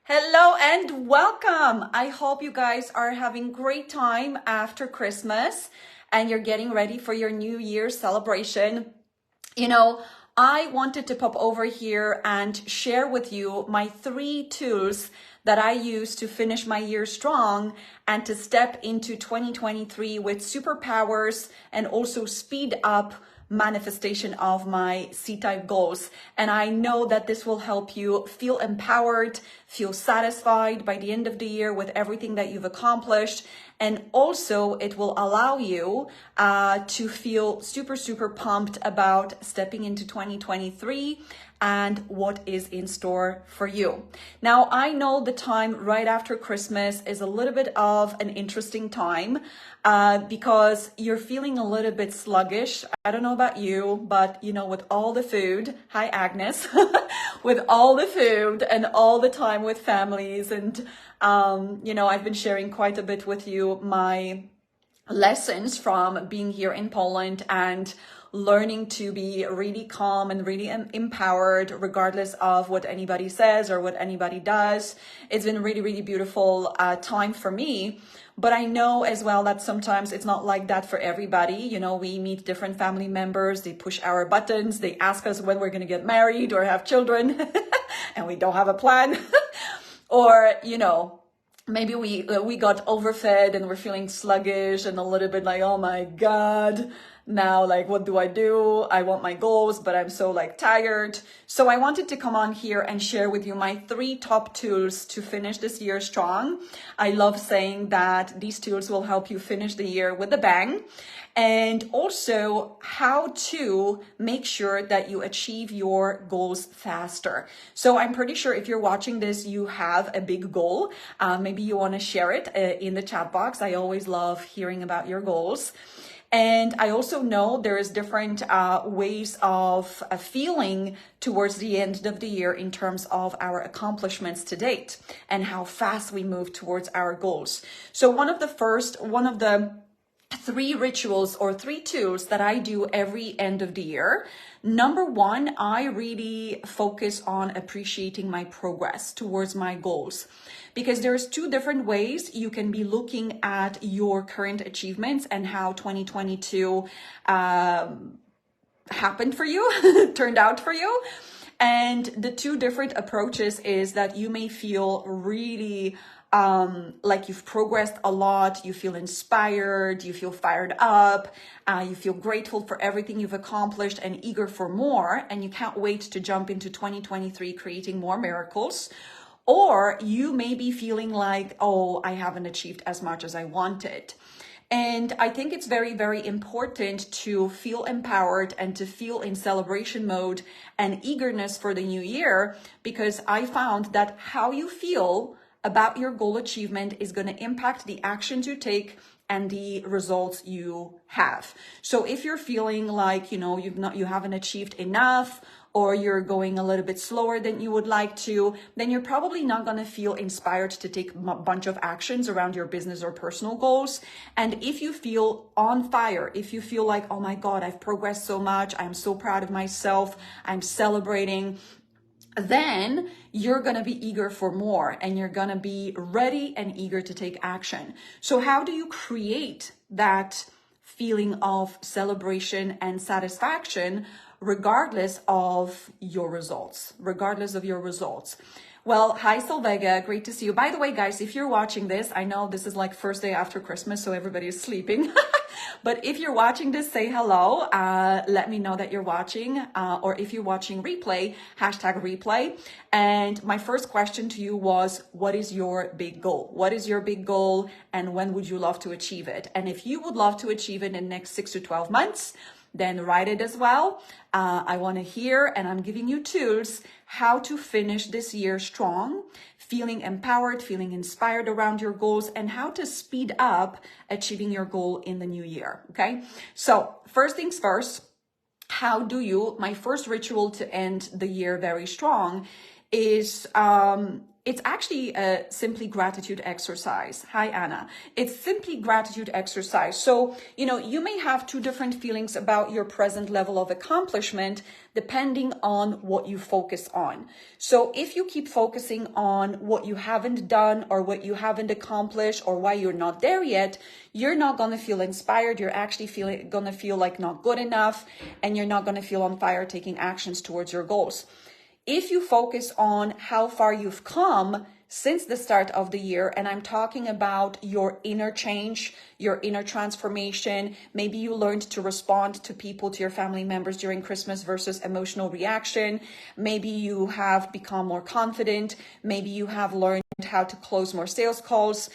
Hello and welcome. I hope you guys are having great time after Christmas and you're getting ready for your New Year's celebration. You know, I wanted to pop over here and share with you my 3 tools that I use to finish my year strong and to step into 2023 with superpowers and also speed up manifestation of my C-type goals. And I know that this will help you feel empowered, feel satisfied by the end of the year with everything that you've accomplished. And also it will allow you to feel super pumped about stepping into 2023 and what is in store for you. Now, I know the time right after Christmas is a little bit of an interesting time because you're feeling a little bit sluggish. I don't know about you, but with all the food, hi Agnes, with all the food and all the time with families and I've been sharing quite a bit with you my lessons from being here in Poland and learning to be really calm and really empowered regardless of what anybody says or what anybody does. It's been a really beautiful time for me. But I know as well that sometimes it's not like that for everybody. We meet different family members, they push our buttons, they ask us when we're going to get married or have children and we don't have a plan. Or, maybe we got overfed and we're feeling sluggish and a little bit like, oh my God, now what do? I want my goals, but I'm so tired. So I wanted to come on here and share with you my 3 top tools to finish this year strong. I love saying that these tools will help you finish the year with a bang. And also how to make sure that you achieve your goals faster. So I'm pretty sure if you're watching this, you have a big goal. Maybe you want to share it in the chat box. I always love hearing about your goals. And I also know there is different ways of feeling towards the end of the year in terms of our accomplishments to date and how fast we move towards our goals. So one of the 3 rituals or 3 tools that I do every end of the year. Number 1, I really focus on appreciating my progress towards my goals, because there's 2 different ways you can be looking at your current achievements and how 2022 happened for you, turned out for you. And the 2 different approaches is that you may feel really like you've progressed a lot, you feel inspired, you feel fired up, you feel grateful for everything you've accomplished and eager for more, and you can't wait to jump into 2023 creating more miracles. Or you may be feeling like, oh, I haven't achieved as much as I wanted. And I think it's very important to feel empowered and to feel in celebration mode and eagerness for the new year, because I found that how you feel about your goal achievement is going to impact the actions you take and the results you have. So if you're feeling like, you haven't achieved enough, or you're going a little bit slower than you would like to, then you're probably not going to feel inspired to take a bunch of actions around your business or personal goals. And if you feel on fire, if you feel like, oh my God, I've progressed so much, I'm so proud of myself, I'm celebrating, then you're going to be eager for more and you're going to be ready and eager to take action. So how do you create that feeling of celebration and satisfaction regardless of your results? Well, hi Sylvega, great to see you. By the way, guys, if you're watching this, I know this is first day after Christmas, so everybody is sleeping. But if you're watching this, say hello. Let me know that you're watching. Or if you're watching replay, #replay. And my first question to you was, what is your big goal? What is your big goal? And when would you love to achieve it? And if you would love to achieve it in the next 6 to 12 months, then write it as well. I want to hear, and I'm giving you tools how to finish this year strong, feeling empowered, feeling inspired around your goals, and how to speed up achieving your goal in the new year. Okay. So first things first, my first ritual to end the year very strong is it's actually a simply gratitude exercise. Hi, Anna. It's simply gratitude exercise. So, you may have two different feelings about your present level of accomplishment depending on what you focus on. So if you keep focusing on what you haven't done or what you haven't accomplished or why you're not there yet, you're not going to feel inspired. You're actually going to feel like not good enough, and you're not going to feel on fire taking actions towards your goals. If you focus on how far you've come since the start of the year, and I'm talking about your inner change, your inner transformation, maybe you learned to respond to people, to your family members during Christmas versus emotional reaction. Maybe you have become more confident. Maybe you have learned how to close more sales calls.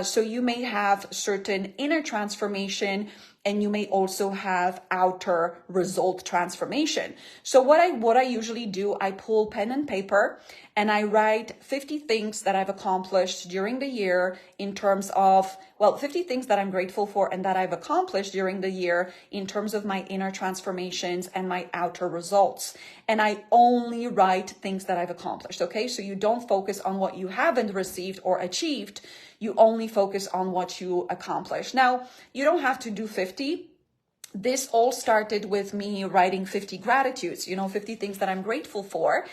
So you may have certain inner transformation, and you may also have outer result transformation. So what I usually do, I pull pen and paper and I write 50 things that I've accomplished during the year in terms of, 50 things that I'm grateful for and that I've accomplished during the year in terms of my inner transformations and my outer results. And I only write things that I've accomplished, okay? So you don't focus on what you haven't received or achieved. You only focus on what you accomplished. Now, you don't have to do 50. This all started with me writing 50 gratitudes, 50 things that I'm grateful for.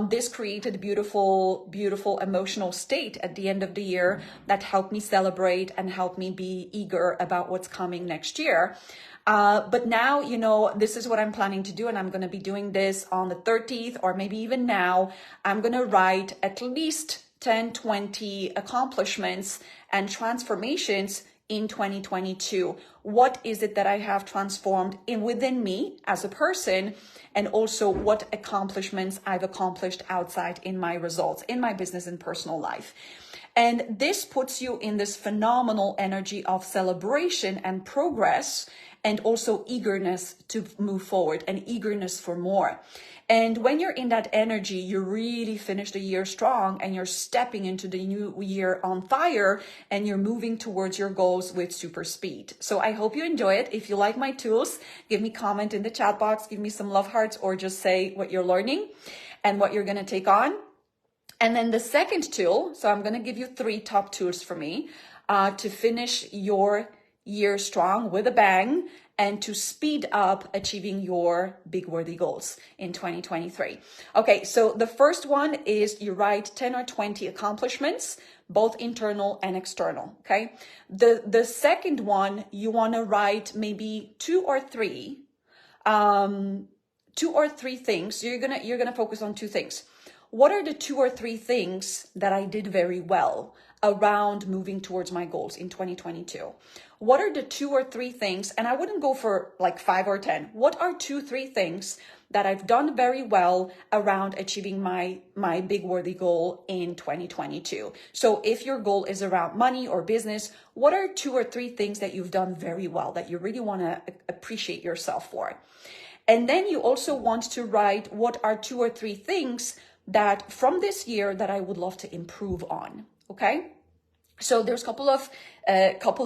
This created beautiful, beautiful emotional state at the end of the year that helped me celebrate and helped me be eager about what's coming next year. But now, this is what I'm planning to do, and I'm going to be doing this on the 30th, or maybe even now. I'm going to write at least 10, 20 accomplishments and transformations in 2022. What is it that I have transformed within me as a person, and also what accomplishments I've accomplished outside in my results, in my business and personal life. And this puts you in this phenomenal energy of celebration and progress, and also eagerness to move forward and eagerness for more. And when you're in that energy, you really finish the year strong, and you're stepping into the new year on fire, and you're moving towards your goals with super speed. So I hope you enjoy it. If you like my tools, give me a comment in the chat box, give me some love hearts, or just say what you're learning and what you're going to take on. And then the second tool, so I'm going to give you 3 top tools for me to finish your year strong with a bang and to speed up achieving your big worthy goals in 2023. Okay, so the first one is you write 10 or 20 accomplishments, both internal and external, okay? The second one, you want to write maybe 2 or 3 things. You're going to focus on 2 things. What are the 2 or 3 things that I did very well around moving towards my goals in 2022? What are the 2 or 3 things? And I wouldn't go for like 5 or 10. What are 2, 3 things that I've done very well around achieving my big worthy goal in 2022? So if your goal is around money or business, what are 2 or 3 things that you've done very well that you really want to appreciate yourself for? And then you also want to write what are 2 or 3 things that from this year that I would love to improve on, okay? So there's a couple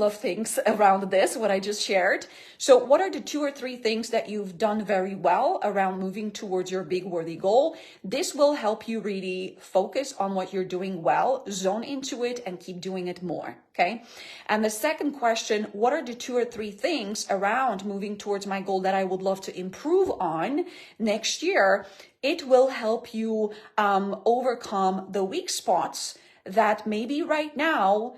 of things around this, what I just shared. So what are the 2 or 3 things that you've done very well around moving towards your big worthy goal? This will help you really focus on what you're doing well, zone into it, and keep doing it more, okay? And the second question, what are the 2 or 3 things around moving towards my goal that I would love to improve on next year? It will help you overcome the weak spots that maybe right now,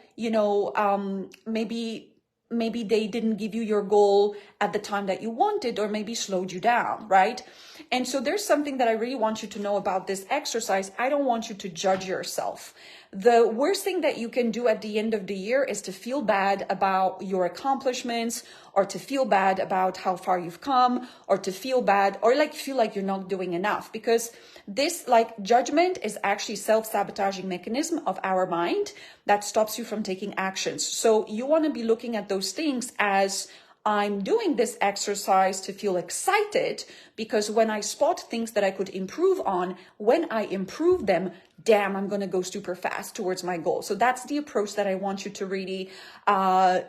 maybe they didn't give you your goal at the time that you wanted, or maybe slowed you down, right? And so there's something that I really want you to know about this exercise. I don't want you to judge yourself. The worst thing that you can do at the end of the year is to feel bad about your accomplishments, or to feel bad about how far you've come, or to feel bad, or feel like you're not doing enough, because this judgment is actually self-sabotaging mechanism of our mind that stops you from taking actions. So you want to be looking at those things as, I'm doing this exercise to feel excited, because when I spot things that I could improve on, when I improve them, damn, I'm going to go super fast towards my goal. So that's the approach that I want you to really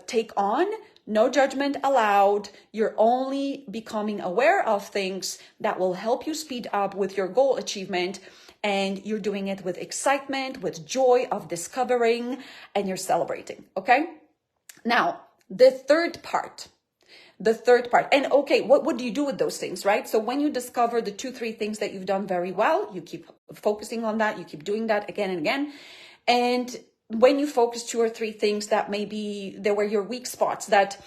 take on. No judgment allowed. You're only becoming aware of things that will help you speed up with your goal achievement. and you're doing it with excitement, with joy of discovering, and you're celebrating, okay? Now, the third part. And okay, what do you do with those things, right? So when you discover the 2-3 things that you've done very well, you keep focusing on that, you keep doing that again and again. And when you focus 2 or 3 things that maybe there were your weak spots, that,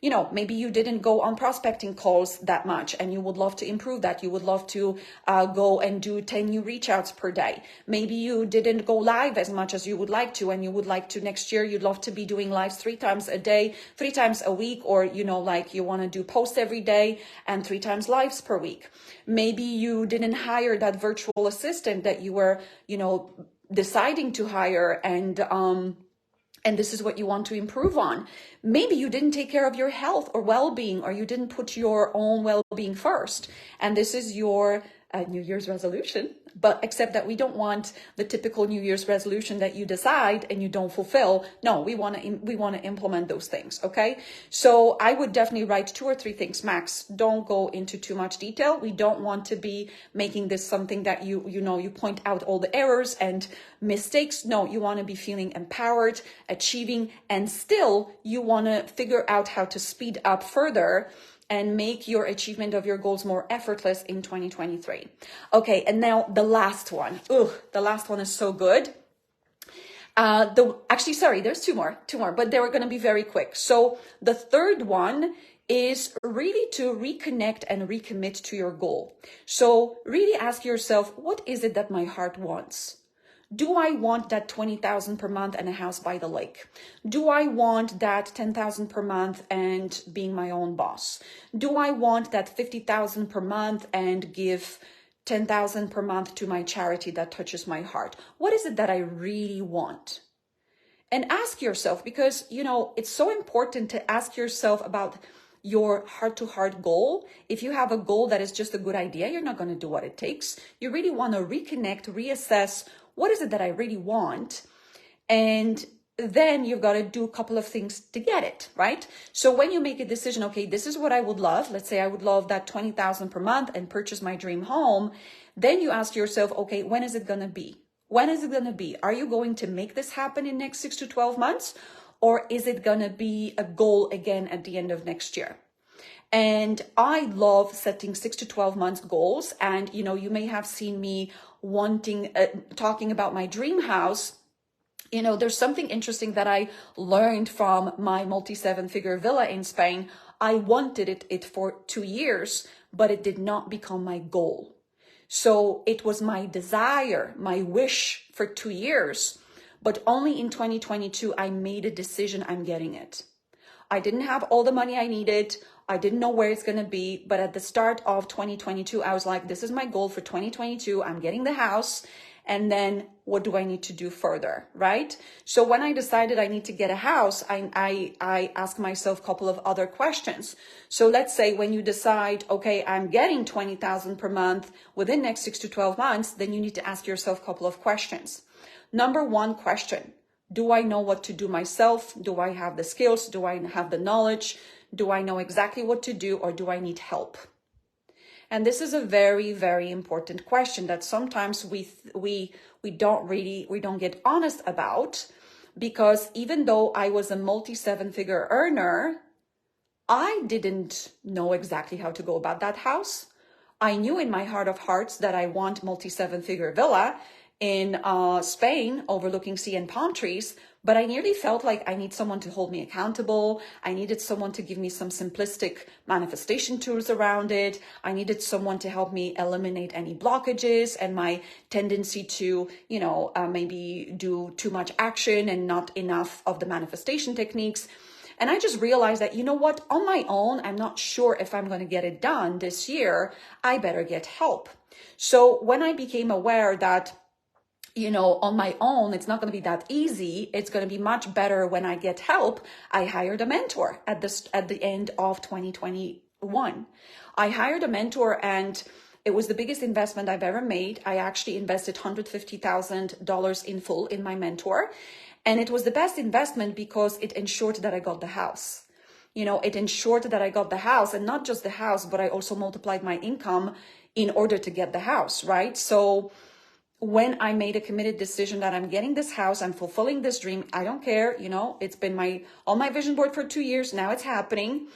you know, maybe you didn't go on prospecting calls that much and you would love to improve that. You would love to go and do 10 new reach outs per day. Maybe you didn't go live as much as you would like to, and you would like to next year, you'd love to be doing lives 3 times a day, 3 times a week, or, you know, like you want to do posts every day and 3 times lives per week. Maybe you didn't hire that virtual assistant that you were, you know, deciding to hire, and this is what you want to improve on. Maybe you didn't take care of your health or well-being, or you didn't put your own well-being first. And this is your New Year's resolution. But except that we don't want the typical New Year's resolution that you decide and you don't fulfill. No, we want to implement those things. Okay. So I would definitely write 2 or 3 things max. Don't go into too much detail. We don't want to be making this something that you point out all the errors and mistakes. No, you want to be feeling empowered, achieving, and still you want to figure out how to speed up further and make your achievement of your goals more effortless in 2023. Okay, and now the last one. The last one is so good. There's two more, but they were going to be very quick. So the third one is really to reconnect and recommit to your goal. So really ask yourself, what is it that my heart wants? Do I want that 20,000 per month and a house by the lake? Do I want that 10,000 per month and being my own boss? Do I want that 50,000 per month and give 10,000 per month to my charity that touches my heart? What is it that I really want? And ask yourself, because, you know, it's so important to ask yourself about your heart-to-heart goal. If you have a goal that is just a good idea, you're not going to do what it takes. You really want to reconnect, reassess, what is it that I really want? And then you've got to do a couple of things to get it, right? So when you make a decision, okay, this is what I would love. Let's say I would love that 20,000 per month and purchase my dream home. Then you ask yourself, okay, when is it going to be? When is it going to be? Are you going to make this happen in next 6 to 12 months? Or is it going to be a goal again at the end of next year? And I love setting 6 to 12 months goals. And, you know, you may have seen me talking about my dream house. You know, there's something interesting that I learned from my multi-7-figure villa in Spain. I wanted it for 2 years, but it did not become my goal. So it was my desire, my wish for 2 years, but only in 2022, I made a decision I'm getting it. I didn't have all the money I needed. I didn't know where it's going to be. But at the start of 2022, I was like, this is my goal for 2022. I'm getting the house. And then what do I need to do further, right? So when I decided I need to get a house, I asked myself a couple of other questions. So let's say when you decide, okay, I'm getting 20,000 per month within next 6 to 12 months, then you need to ask yourself a couple of questions. Number 1 question, do I know what to do myself? Do I have the skills? Do I have the knowledge? Do I know exactly what to do, or do I need help? And this is a very, very important question that sometimes we don't get honest about, because even though I was a multi-7-figure earner, I didn't know exactly how to go about that house. I knew in my heart of hearts that I want multi-7-figure villa in Spain overlooking sea and palm trees, but I nearly felt like I need someone to hold me accountable. I needed someone to give me some simplistic manifestation tools around it. I needed someone to help me eliminate any blockages and my tendency to, maybe do too much action and not enough of the manifestation techniques. And I just realized that, you know what, on my own, I'm not sure if I'm going to get it done this year. I better get help. So when I became aware that, on my own, it's not going to be that easy. It's going to be much better when I get help. I hired a mentor at the end of 2021. I hired a mentor, and it was the biggest investment I've ever made. I actually invested $150,000 in full in my mentor. And it was the best investment because it ensured that I got the house. It ensured that I got the house, and not just the house, but I also multiplied my income in order to get the house, right? So when I made a committed decision that I'm getting this house, I'm fulfilling this dream. I don't care, it's been on my vision board for 2 years. Now it's happening.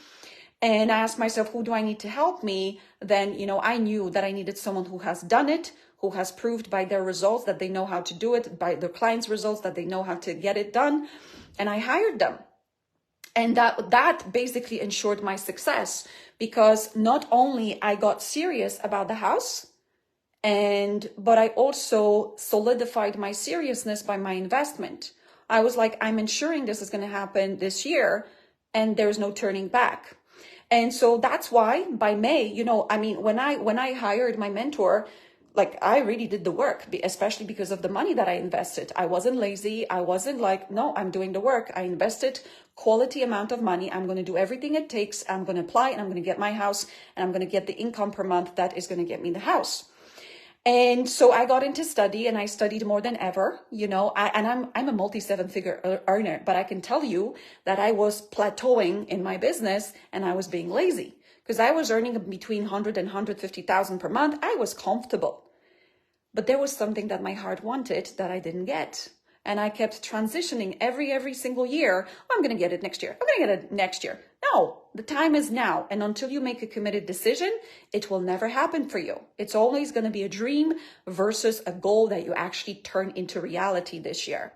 And I asked myself, who do I need to help me? Then, I knew that I needed someone who has done it, who has proved by their results that they know how to do it, by their clients' results that they know how to get it done. And I hired them. And that basically ensured my success, because not only I got serious about the house, but I also solidified my seriousness by my investment. I was like, I'm ensuring this is going to happen this year, and there's no turning back. And so that's why by May, when I hired my mentor, like, I really did the work, especially because of the money that I invested. I wasn't lazy. I wasn't like, no, I'm doing the work. I invested quality amount of money. I'm going to do everything it takes. I'm going to apply, and I'm going to get my house, and I'm going to get the income per month that is going to get me the house. And so I got into study, and I studied more than ever, and I'm a multi-7-figure earner, but I can tell you that I was plateauing in my business, and I was being lazy because I was earning between 100 and 150,000 per month. I was comfortable, but there was something that my heart wanted that I didn't get. And I kept transitioning every single year. I'm going to get it next year. I'm going to get it next year. No, the time is now. And until you make a committed decision, it will never happen for you. It's always going to be a dream versus a goal that you actually turn into reality this year.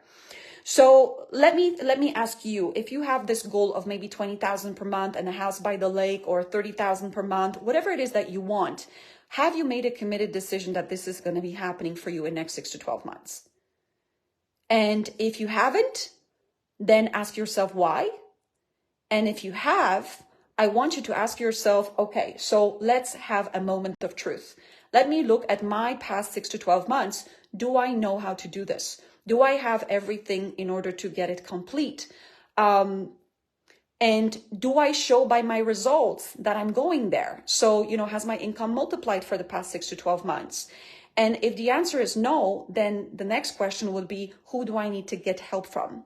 So let me ask you, if you have this goal of maybe 20,000 per month and a house by the lake, or 30,000 per month, whatever it is that you want, have you made a committed decision that this is going to be happening for you in the next 6 to 12 months? And if you haven't, then ask yourself why. And if you have, I want you to ask yourself, okay, so let's have a moment of truth. Let me look at my past 6 to 12 months. Do I know how to do this? Do I have everything in order to get it complete? And do I show by my results that I'm going there? So, has my income multiplied for the past 6 to 12 months? And if the answer is no, then the next question would be, who do I need to get help from?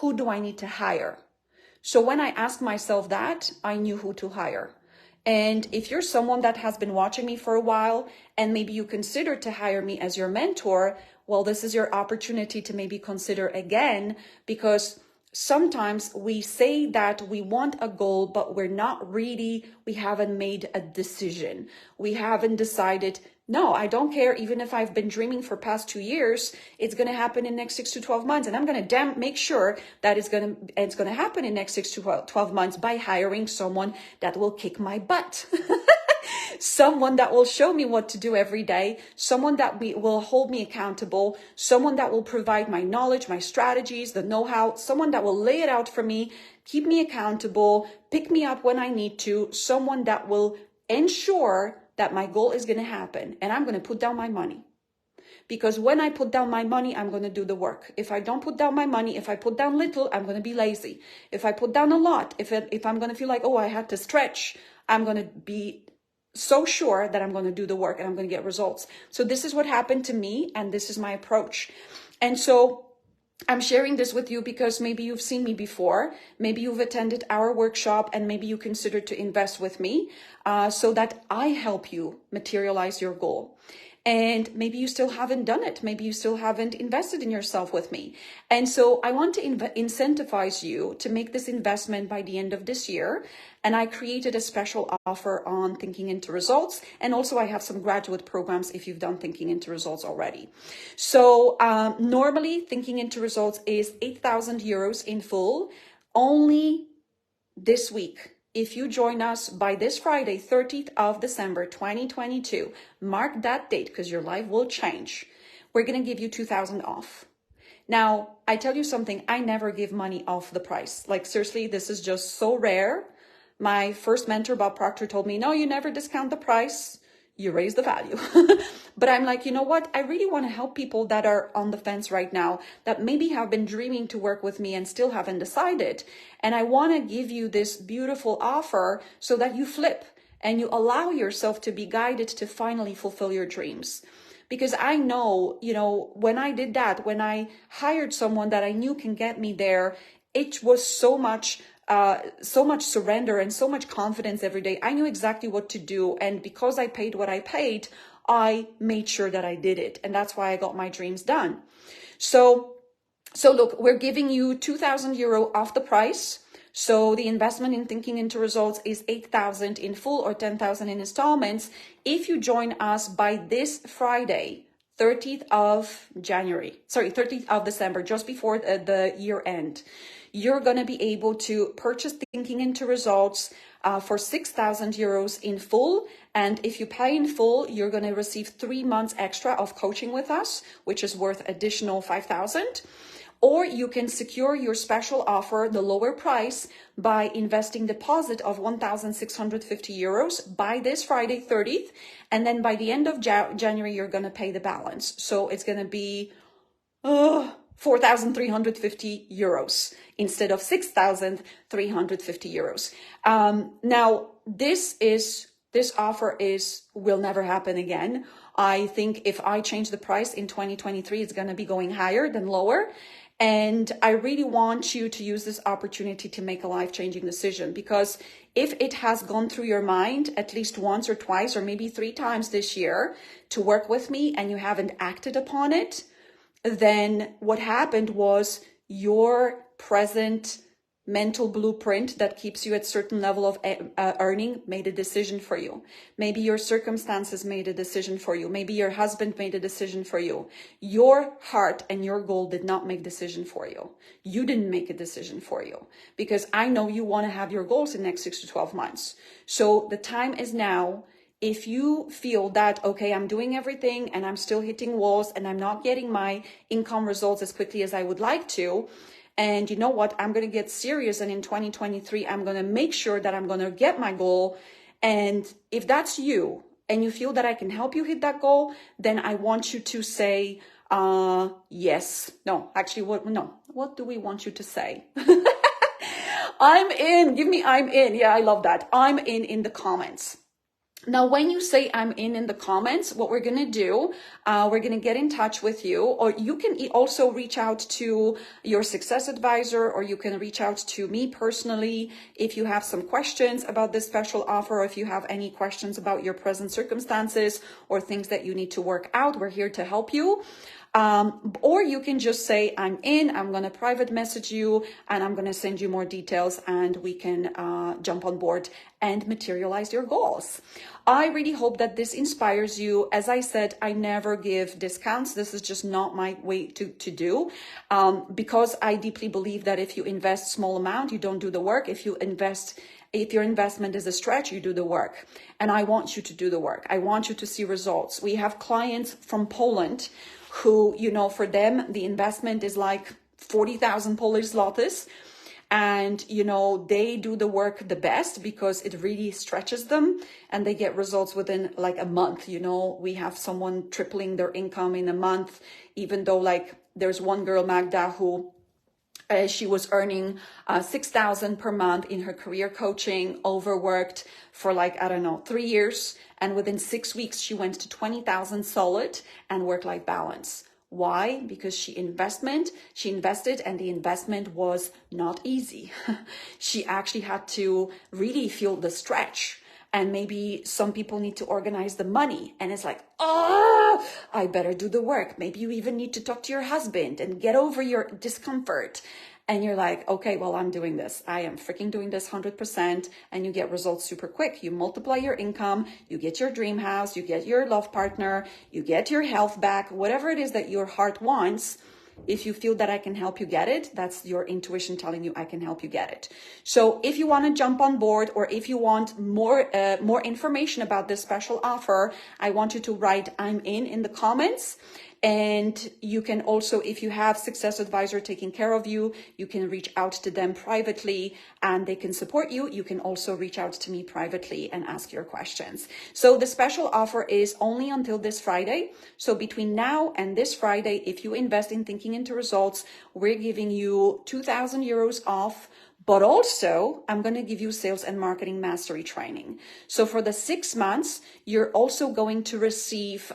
Who do I need to hire? So when I asked myself that, I knew who to hire. And if you're someone that has been watching me for a while, and maybe you consider to hire me as your mentor, well, this is your opportunity to maybe consider again, because sometimes we say that we want a goal, but we haven't made a decision. We haven't decided, no, I don't care. Even if I've been dreaming for past 2 years, it's going to happen in next 6 to 12 months. And I'm going to make sure that it's going to happen in next 6 to 12 months by hiring someone that will kick my butt. Someone that will show me what to do every day, someone that will hold me accountable, someone that will provide my knowledge, my strategies, the know-how, someone that will lay it out for me, keep me accountable, pick me up when I need to, someone that will ensure that my goal is going to happen, and I'm going to put down my money. Because when I put down my money, I'm going to do the work. If I don't put down my money, if I put down little, I'm going to be lazy. If I put down a lot, if I'm going to feel like, oh, I had to stretch, I'm going to be so sure that I'm going to do the work and I'm going to get results. So this is what happened to me, and this is my approach. And so I'm sharing this with you because maybe you've seen me before, maybe you've attended our workshop, and maybe you consider to invest with me so that I help you materialize your goal. And maybe you still haven't done it. Maybe you still haven't invested in yourself with me. And so I want to incentivize you to make this investment by the end of this year. And I created a special offer on Thinking into Results. And also I have some graduate programs if you've done Thinking into Results already. So normally Thinking into Results is 8,000 euros in full. Only this week, if you join us by this Friday, 30th of December, 2022, mark that date because your life will change. We're going to give you 2,000 off. Now, I tell you something, I never give money off the price. Like seriously, this is just so rare. My first mentor, Bob Proctor, told me, no, you never discount the price. You raise the value. But I'm like, you know what? I really want to help people that are on the fence right now, that maybe have been dreaming to work with me and still haven't decided. And I want to give you this beautiful offer so that you flip and you allow yourself to be guided to finally fulfill your dreams. Because I know, when I did that, when I hired someone that I knew can get me there, it was so much surrender and so much confidence every day. I knew exactly what to do. And because I paid what I paid, I made sure that I did it. And that's why I got my dreams done. So look, we're giving you 2,000 euro off the price. So the investment in Thinking into Results is 8,000 in full or 10,000 in installments. If you join us by this Friday, 30th of December, just before the year end, you're going to be able to purchase Thinking into Results for 6,000 euros in full. And if you pay in full, you're going to receive 3 months extra of coaching with us, which is worth additional 5,000. Or you can secure your special offer, the lower price, by investing deposit of 1,650 euros by this Friday 30th. And then by the end of January, you're going to pay the balance. So it's going to be 4,350 euros instead of 6,350 euros. Now, this offer will never happen again. I think if I change the price in 2023, it's going to be going higher than lower. And I really want you to use this opportunity to make a life-changing decision, because if it has gone through your mind at least once or twice or maybe 3 times this year to work with me and you haven't acted upon it, then what happened was your present mental blueprint that keeps you at certain level of earning made a decision for you. Maybe your circumstances made a decision for you. Maybe your husband made a decision for you. Your heart and your goal did not make a decision for you. You didn't make a decision for you, because I know you want to have your goals in the next 6 to 12 months. So the time is now. If you feel that, okay, I'm doing everything and I'm still hitting walls and I'm not getting my income results as quickly as I would like to, and you know what, I'm going to get serious, and in 2023, I'm going to make sure that I'm going to get my goal. And if that's you and you feel that I can help you hit that goal, then I want you to say, yes. No, actually, what do we want you to say? I'm in. Give me I'm in. Yeah, I love that. I'm in the comments. Now, when you say I'm in the comments, what we're going to do, we're going to get in touch with you, or you can also reach out to your success advisor, or you can reach out to me personally if you have some questions about this special offer, or if you have any questions about your present circumstances or things that you need to work out. We're here to help you. Or you can just say, I'm going to private message you and I'm going to send you more details, and we can jump on board and materialize your goals. I really hope that this inspires you. As I said, I never give discounts. This is just not my way to do, because I deeply believe that if you invest small amount, you don't do the work. If your investment is a stretch, you do the work. And I want you to do the work. I want you to see results. We have clients from Poland who, for them, the investment is like 40,000 Polish zlotys. And, they do the work the best because it really stretches them, and they get results within like a month. We have someone tripling their income in a month, even though there's one girl, Magda, who she was earning 6,000 per month in her career coaching, overworked for 3 years. And within 6 weeks, she went to 20,000 solid and work-life balance. Why? Because she invested, and the investment was not easy. She actually had to really feel the stretch. And maybe some people need to organize the money, and it's like, oh, I better do the work. Maybe you even need to talk to your husband and get over your discomfort. And you're like, okay, well, I'm doing this. I am freaking doing this 100%. And you get results super quick. You multiply your income, you get your dream house, you get your love partner, you get your health back, whatever it is that your heart wants. If you feel that I can help you get it, that's your intuition telling you I can help you get it. So if you want to jump on board, or if you want more information about this special offer, I want you to write I'm in the comments. And you can also, if you have success advisor taking care of you, you can reach out to them privately and they can support you. You can also reach out to me privately and ask your questions. So the special offer is only until this Friday. So between now and this Friday, if you invest in Thinking into Results, we're giving you 2,000 euros off. But also, I'm going to give you sales and marketing mastery training. So for the 6 months, you're also going to receive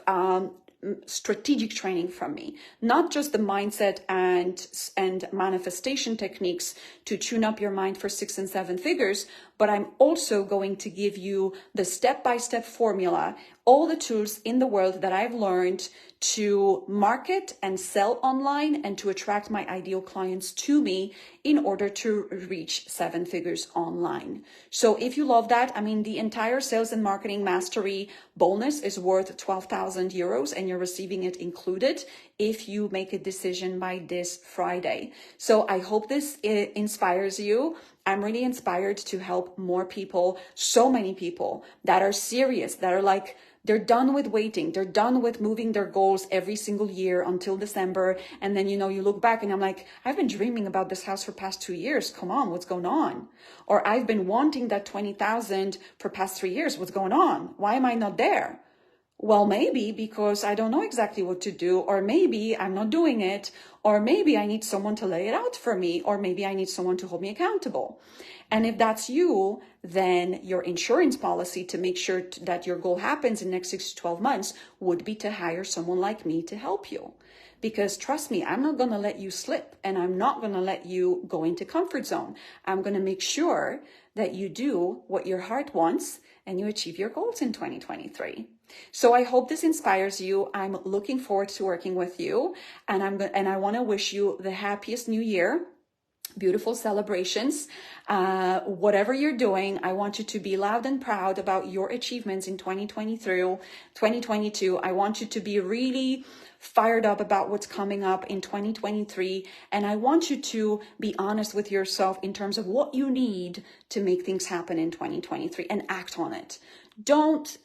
strategic training from me, not just the mindset and manifestation techniques to tune up your mind for 6 and 7 figures, but I'm also going to give you the step-by-step formula, all the tools in the world that I've learned to market and sell online and to attract my ideal clients to me in order to reach 7 figures online. So if you love that, I mean, the entire sales and marketing mastery bonus is worth 12,000 euros and you're receiving it included if you make a decision by this Friday. So I hope this inspires you. I'm really inspired to help more people, so many people that are serious, that are like, they're done with waiting. They're done with moving their goals every single year until December. And then, you know, you look back and I'm like, I've been dreaming about this house for past 2 years. Come on, what's going on? Or I've been wanting that 20,000 for past 3 years. What's going on? Why am I not there? Well, maybe because I don't know exactly what to do, or maybe I'm not doing it, or maybe I need someone to lay it out for me, or maybe I need someone to hold me accountable. And if that's you, then your insurance policy to make sure that your goal happens in the next 6 to 12 months would be to hire someone like me to help you. Because trust me, I'm not going to let you slip, and I'm not going to let you go into comfort zone. I'm going to make sure that you do what your heart wants and you achieve your goals in 2023. So I hope this inspires you. I'm looking forward to working with you, and I want to wish you the happiest new year. Beautiful celebrations. Whatever you're doing, I want you to be loud and proud about your achievements in 2022. I want you to be really fired up about what's coming up in 2023. And I want you to be honest with yourself in terms of what you need to make things happen in 2023 and act on it. Don't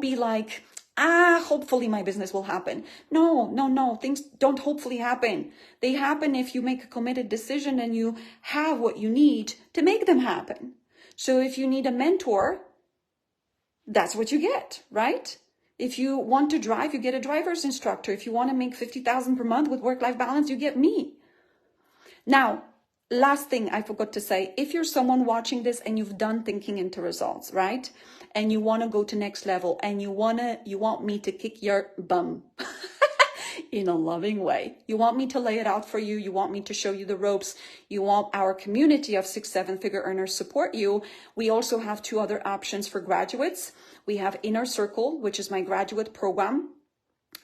be like, hopefully my business will happen. No. Things don't hopefully happen. They happen if you make a committed decision and you have what you need to make them happen. So if you need a mentor, that's what you get, right? If you want to drive, you get a driver's instructor. If you want to make 50,000 per month with work-life balance, you get me. Now, last thing I forgot to say, if you're someone watching this and you've done thinking into results, right? And you want to go to next level and you want me to kick your bum in a loving way. You want me to lay it out for you. You want me to show you the ropes. You want our community of 6-7 figure earners support you. We also have 2 other options for graduates. We have Inner Circle, which is my graduate program.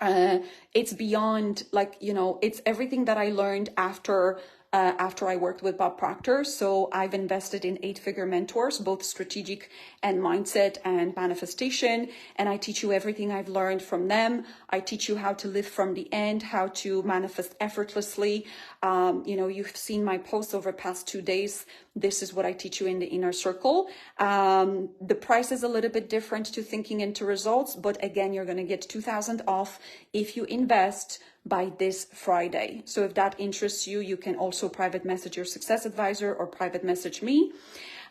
It's beyond, like, you know, it's everything that I learned after I worked with Bob Proctor. So I've invested in 8-figure mentors, both strategic and mindset and manifestation. And I teach you everything I've learned from them. I teach you how to live from the end, how to manifest effortlessly. You know, you've seen my posts over the past 2 days. This is what I teach you in the Inner Circle. The price is a little bit different to thinking into results, but again, you're going to get 2,000 off if you invest by this Friday. So if that interests you, you can also private message your success advisor or private message me.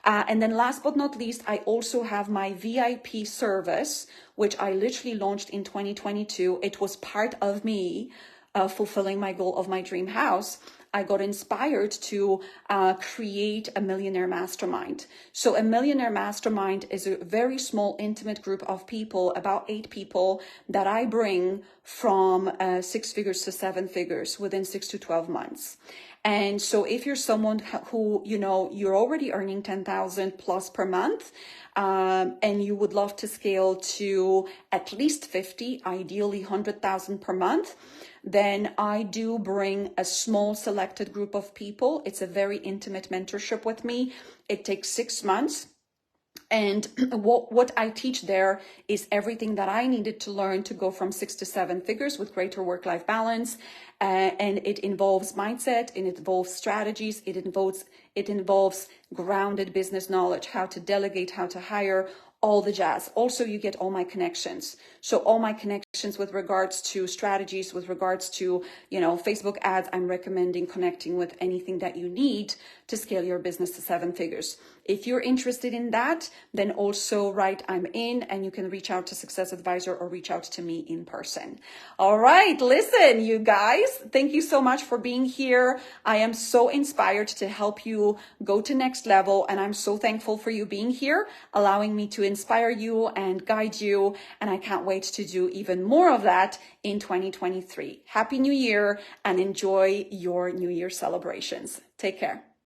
And then last but not least, I also have my VIP service, which I literally launched in 2022. It was part of me fulfilling my goal of my dream house. I got inspired to create a millionaire mastermind. So a millionaire mastermind is a very small, intimate group of people, about 8 people, that I bring from 6 figures to 7 figures within 6 to 12 months. And so if you're someone who, you know, you're already earning 10,000 plus per month, and you would love to scale to at least 50, ideally 100,000 per month, then I do bring a small selected group of people. It's a very intimate mentorship with me. It takes 6 months. And what I teach there is everything that I needed to learn to go from 6 to 7 figures with greater work-life balance. And it involves mindset, it involves strategies, it involves grounded business knowledge, how to delegate, how to hire, all the jazz. Also, you get all my connections. So all my connections with regards to strategies, with regards to, you know, Facebook ads, I'm recommending connecting with anything that you need to scale your business to 7 figures. If you're interested in that, then also write I'm in, and you can reach out to Success Advisor or reach out to me in person. All right, listen, you guys, thank you so much for being here. I am so inspired to help you go to next level, and I'm so thankful for you being here, allowing me to inspire you and guide you, and I can't wait to do even more of that in 2023. Happy New Year, and enjoy your New Year celebrations. Take care.